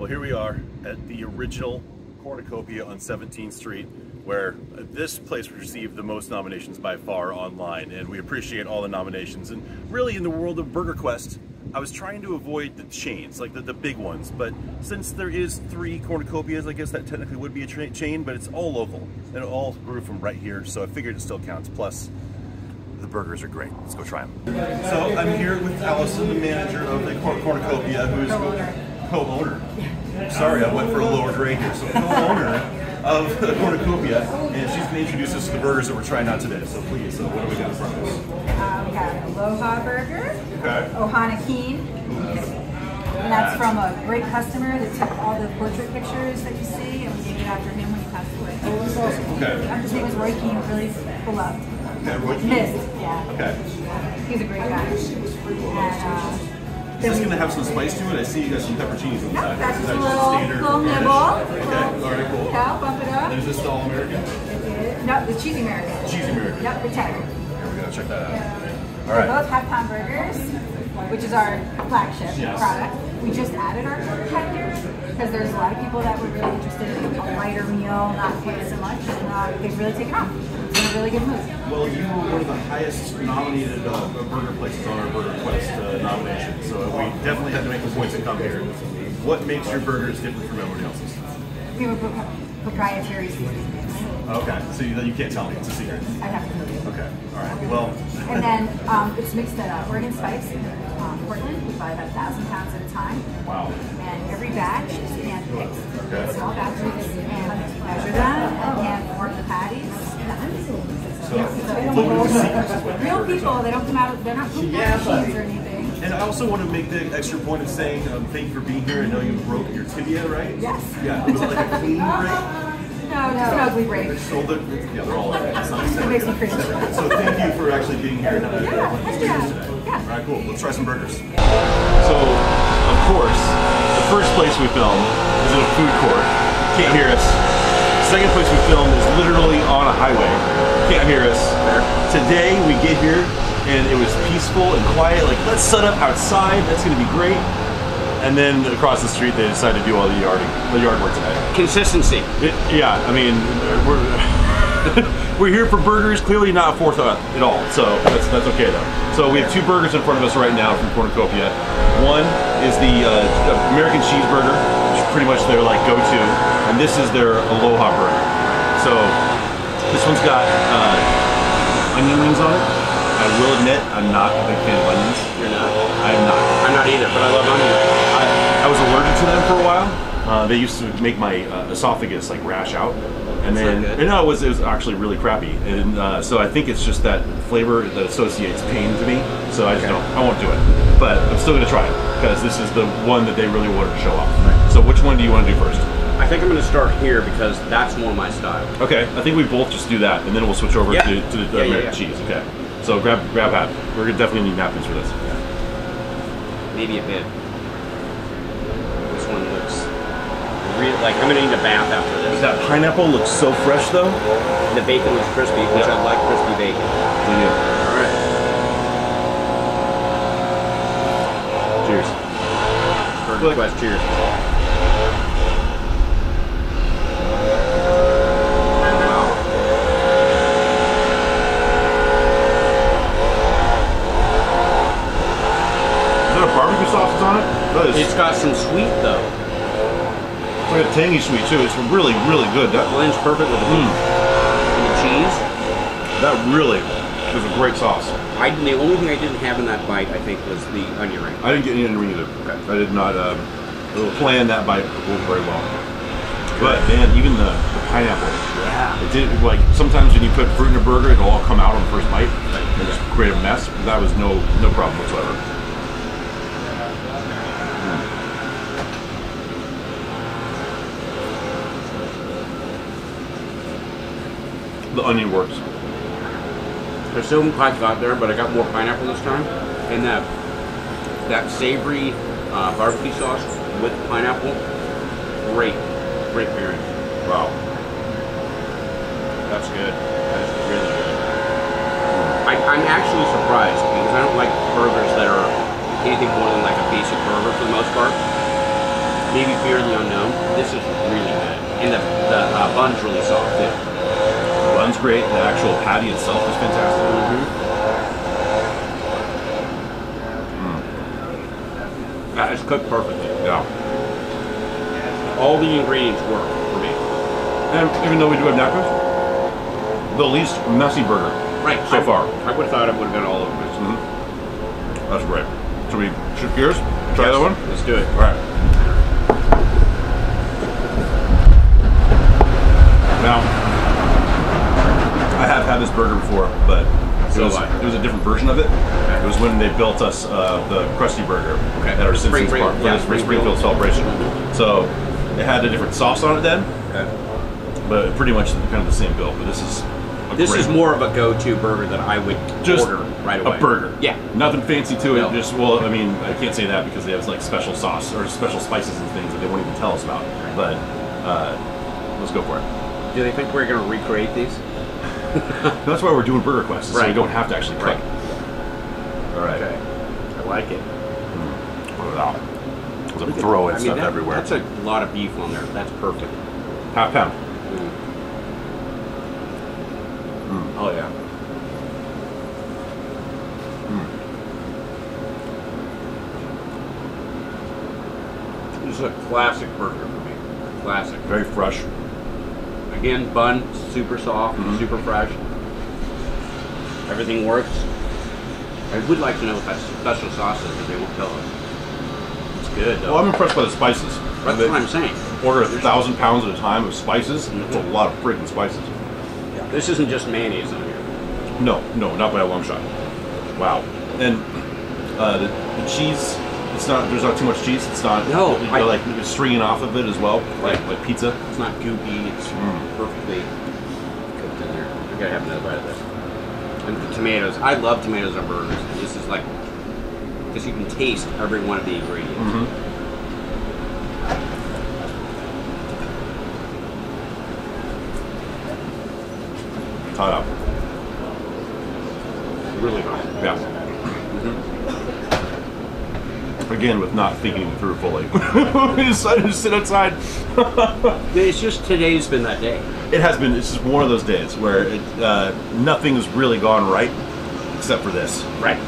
Well, here we are at the original Cornucopia on 17th Street, where this place received the most nominations by far online, and we appreciate all the nominations. And really, in the world of Burger Quest, I was trying to avoid the chains, like the big ones, but since there is 3 Cornucopias, I guess that technically would be a chain, but it's all local, and it all grew from right here, so I figured it still counts. Plus, the burgers are great. Let's go try them. So I'm here with Allison, the manager of the Cornucopia, who's co-owner. Sorry, I went for a lower grade here. So co-owner of the Cornucopia, and she's going to introduce us to the burgers that we're trying out today. So please, what do we got in front of us? We got Aloha Burger, okay. Ohana Keen, and that's from a great customer that took all the portrait pictures that you see, and we named it after him when he passed away. Oh, that's awesome. Okay. His name is Roy Keen, really beloved. Okay, Roy Keen. Missed, yeah. Okay. He's a great guy. And, is this going to have some spice to it? I see you got some pepperoncinis on the side. That's is just that a little nibble. Okay, all right, cool. Yeah, bump it up. And is this the All-American? No, the Cheesy American. Cheesy American. Yep, the cheddar. Here we go, check that out. Yeah. All right. They're both half-pound burgers, which is our flagship product. We just added our head here because there's a lot of people that were really interested in a lighter meal, not quite so much, and they've really taken off. It's in a really good mood. Well, you were one of the highest nominated burger places on our Burger Quest nomination, so we definitely had to make the points to come here. What makes your burgers different from everyone else's? We have a proprietary seasoning mix. Okay, so you can't tell me, it's a secret. I have to tell you. Okay, all right, well. And then it's mixed at Oregon Spice in Portland. We buy about 1,000 pounds at a time. Wow. And every batch is hand-picked. Okay. Small batches, and measure them, and hand-form the patties. So, real people, they don't come out, they're not cooked machines or anything. And I also want to make the extra point of saying thank you for being here. I know you broke your tibia, right? Yes. Yeah, was it like a clean break? No, just an ugly break. Yeah, they're all like that. It makes me crazy. So thank you for actually being here. Yeah. All right, cool. Let's try some burgers. So, of course, the first place we filmed is in a food court. Can't hear us. Second place we filmed is literally on a highway. Can't hear us. Today we get here and it was peaceful and quiet. Like, let's set up outside. That's going to be great. And then across the street, they decided to do all the yard work today. Consistency. Yeah, I mean, we're here for burgers. Clearly not forethought at all. So that's okay though. So we have 2 burgers in front of us right now from Cornucopia. One is the American cheeseburger, which is pretty much their like go-to, and this is their Aloha burger. So this one's got onion rings on it. I will admit, I'm not a big fan of onions. You're not? I am not. I'm not either, but I love onion rings. I was allergic to them for a while. They used to make my esophagus like rash out, and then it was actually really crappy. And so I think it's just that flavor that associates pain to me. So I just I won't do it. But I'm still gonna try it because this is the one that they really wanted to show off. Right. So which one do you want to do first? I think I'm going to start here because that's more my style. Okay, I think we both just do that, and then we'll switch over to the American cheese. Okay. So grab that. We're gonna definitely need napkins for this. Maybe a bit. This one looks real, like I'm gonna need a bath after this. That pineapple looks so fresh though. The bacon looks crispy, which I like crispy bacon. All right. Cheers. Burger Quest, cheers. Sauce on it? It's got some sweet though. It's like a tangy sweet too. It's really, really good. That blends perfect with the beef and the cheese. That really is a great sauce. The only thing I didn't have in that bite, I think, was the onion ring. I didn't get any onion ring either. Okay. I did not plan that bite very well. But man, even the pineapple. Yeah. It did like sometimes when you put fruit in a burger, it'll all come out on the first bite and just create a mess. But that was no problem whatsoever. The onion works. There's still I got there, but I got more pineapple this time. And that savory barbecue sauce with pineapple, great pairing. Wow. That's good. That's really good. I'm actually surprised because I don't like burgers that are anything more than like a basic burger for the most part. maybe Fear of the Unknown. This is really good. And the bun's really soft too. The bun's great. The actual patty itself is fantastic. Yeah, it's cooked perfectly. Yeah. All the ingredients work for me. And even though we do have nachos, the least messy burger so far. I would have thought it would have been all over this. That's great. So we shift gears? Try that one? Let's do it. All right. Now, I have had this burger before, but it was a different version of it. Okay. It was when they built us the Krusty Burger at our Simpsons Park for the Springfield celebration. So it had a different sauce on it then, but pretty much kind of the same build. But this is more of a go-to burger that I would order right away. A burger. Yeah. Nothing fancy to it. No. Just, well, I mean, I can't say that because they have like special sauce or special spices and things that they won't even tell us about. But let's go for it. Do they think we're going to recreate these? That's why we're doing Burger Quest, so we don't have to actually cook. All right. Okay. I like it. Wow. I'm throwing stuff everywhere. That's a lot of beef on there. That's perfect. Half pound. Oh yeah. This is a classic burger for me. Classic. Very fresh. Again, bun, super soft, super fresh. Everything works. I would like to know what that special sauce is, but they won't tell us. It's good though. Well, I'm impressed by the spices. That's what I'm saying. Order 1,000 pounds at a time of spices. That's a lot of freaking spices. Yeah. This isn't just mayonnaise on here. No, not by a long shot. Wow. And the cheese, there's not too much cheese. It's not, like stringing off of it as well, like pizza. It's not goopy, it's perfectly cooked in there. I gotta have another bite of this. And the tomatoes, I love tomatoes on burgers. This is like, because you can taste every one of the ingredients. Hot up. Really hot. Yeah. Again, with not thinking through fully. We decided to sit outside. It's just today's been that day. It has been. It's just one of those days where nothing has really gone right, except for this. Right.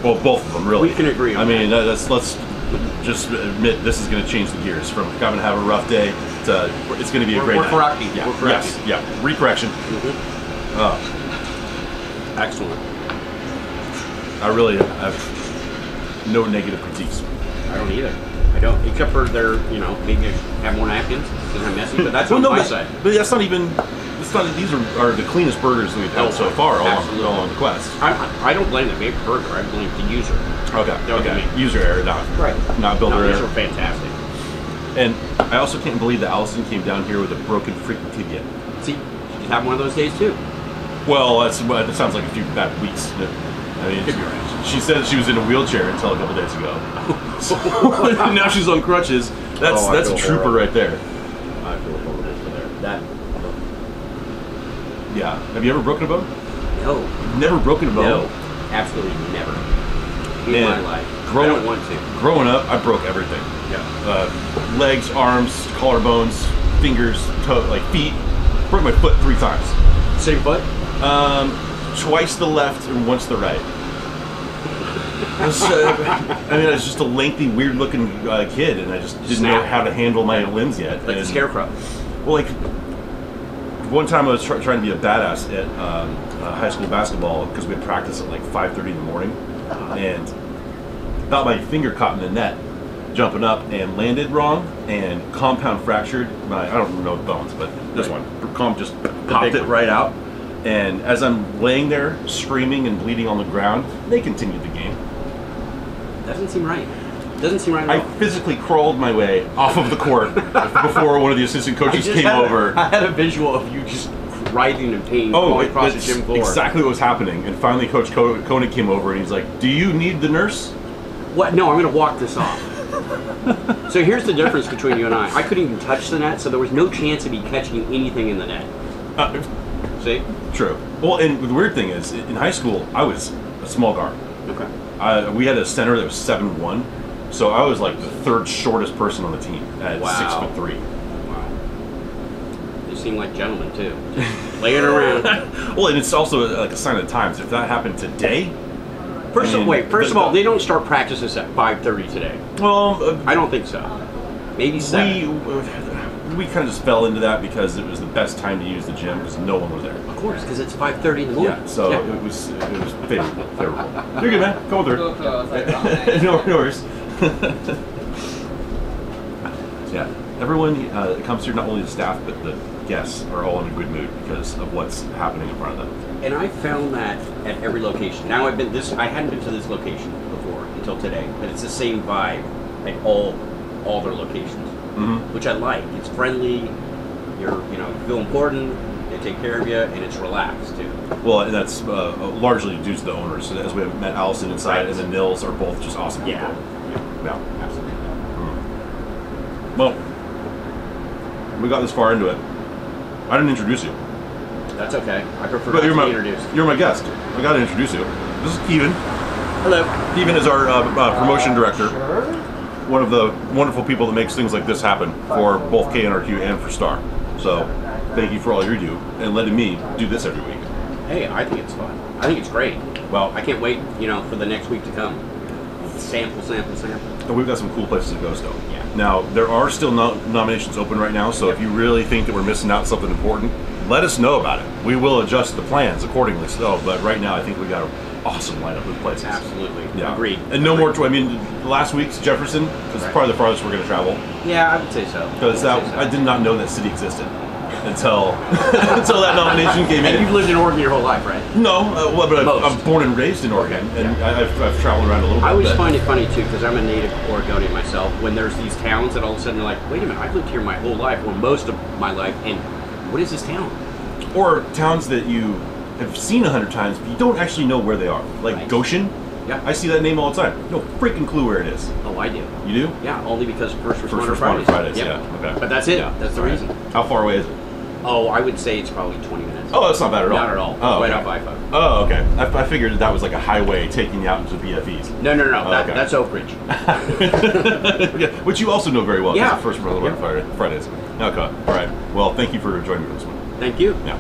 Well, both of them really. We can agree on that. I mean, let's just admit this is going to change the gears from having to have a rough day to it's going to be a great night. We're correcting. Yeah. We're correcting. Yes. Yeah. Recorrection. Excellent. I really have no negative critiques. I don't either. I don't, except for their, maybe have more napkins because I'm messy, but that's on my side. But that's not even. These are the cleanest burgers that we've had so far along the quest. I don't blame the baked burger. I blame the user. Okay. User error, not builder error. These are fantastic. And I also can't believe that Allison came down here with a broken freaking tibia. See, you have one of those days too. Well, that sounds like a few bad weeks. I mean, she said she was in a wheelchair until a couple days ago. Now she's on crutches. That's a trooper right there. I feel horrible for there. Yeah. Have you ever broken a bone? No. You've never broken a bone? No. Absolutely never. In my life. I don't want to. Growing up, I broke everything. Yeah. Legs, arms, collarbones, fingers, feet. Broke my foot 3 times. Same foot? Twice the left and once the right. I was just a lengthy, weird-looking kid, and I just didn't know how to handle my limbs yet. Like a scarecrow. Well, one time I was trying to be a badass at high school basketball because we had practice at 5:30 in the morning, and thought my finger caught in the net, jumping up and landed wrong, and compound fractured I don't know the bones, but this one just popped it right out. And as I'm laying there screaming and bleeding on the ground, they continued the game. Doesn't seem right. Doesn't seem right at all. I physically crawled my way off of the court before one of the assistant coaches came over. I had a visual of you just writhing in pain going across the gym floor. Exactly what was happening. And finally Coach Koenig came over and he's like, "Do you need the nurse?" What? No, I'm going to walk this off. So here's the difference between you and I. I couldn't even touch the net, so there was no chance of me catching anything in the net. See? True. Well, and the weird thing is, in high school, I was a small guard. Okay. We had a center that was 7'1", So I was like the third shortest person on the team at Wow. 6'3". Wow. You seem like gentlemen too. Laying around. Well, and it's also like a sign of the times. If that happened today, First of all, they don't start practices at 5:30 today. Well, I don't think so. Maybe 7. we kind of just fell into that because it was the best time to use the gym because no one was there. Of course, because it's 5:30 in the morning. Yeah, so it was favorable. You're good, man. Come on through. No worries. Yeah, everyone that comes here, not only the staff but the guests, are all in a good mood because of what's happening in front of them. And I found that at every location. Now I hadn't been to this location before until today, but it's the same vibe at all their locations, which I like. It's friendly. You feel important. They take care of you, and it's relaxed too. Well, and that's largely due to the owners. As we have met Allison inside, and the Nils are both just awesome people. Yeah, Absolutely. Well, we got this far into it. I didn't introduce you. That's okay. I prefer But not to be introduced. you're my guest. I got to introduce you. This is Keevan. Hello. Keevan is our promotion director. One of the wonderful people that makes things like this happen for both KNRQ and for Star. So, thank you for all you do and letting me do this every week. Hey, I think it's fun. I think it's great. Well, I can't wait, for the next week to come. Sample. And we've got some cool places to go still. Yeah. Now, there are still nominations open right now, so if you really think that we're missing out on something important, let us know about it. We will adjust the plans accordingly. So, but right now, I think we got an awesome lineup of places. Absolutely. Yeah. Agreed. And no more. Last week's Jefferson is probably the farthest we're going to travel Yeah, I would say so. because I did not know that city existed until until that nomination came And in. you've lived in Oregon your whole life, right? No, but Most. I'm born and raised in Oregon, and I've traveled around a little bit. I always but- find it funny too, because I'm a native Oregonian myself, when there's these towns that all of a sudden are like, wait a minute, I've lived here my whole life, or most of my life, and what is this town? or towns that you have seen 100 times, but you don't actually know where they are. Like Right. Goshen. Yeah. I see that name all the time. No freaking clue where it is. Oh, I do. You do? Yeah, only because First Responder Responder Fridays, Yep. yeah, okay. But that's it. Yeah. That's the All right. reason. How far away is it? Oh, I would say it's probably 20 minutes. Oh, that's not bad at all. Not at all. Oh, Right okay. off I-5. Oh, okay. I figured that was like a highway taking you out into BFEs. No. Oh, okay. That's Oak Ridge. Yeah, which you also know very well. Yeah. First Responder Fridays. Okay. All right. Well, thank you for joining me this one. Thank you. Yeah.